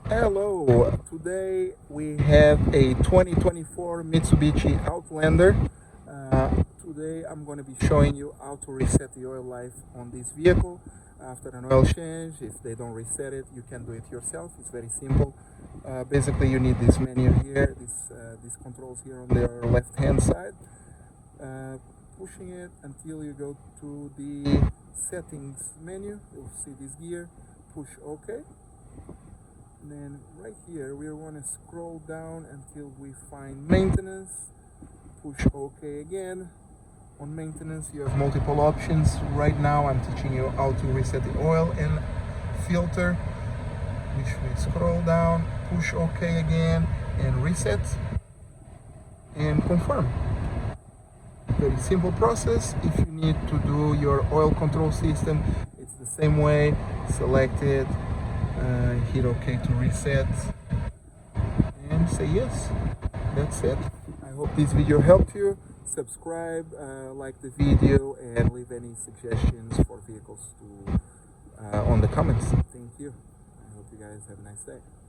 Hello, today we have a 2024 Mitsubishi Outlander. Today I'm going to be showing you how to reset the oil life on this vehicle after an oil change. If they don't reset it, you can do it yourself. It's very simple. Basically, you need this menu here, these controls here on the left hand side. Uh, Pushing it until you go to the settings menu. You'll see this gear. Push OK. And then right here we want to scroll down until we find maintenance. Push OK again. On maintenance you have multiple options. Right now I'm teaching you how to reset the oil and filter, which we scroll down, push OK again, and reset and confirm. Very simple process. If you need to do your oil control system, it's the same way. Select it, hit OK to reset, and say yes. That's it. I hope this video helped you. Subscribe, like the video, and leave any suggestions for vehicles to on the comments. Thank you. I hope you guys have a nice day.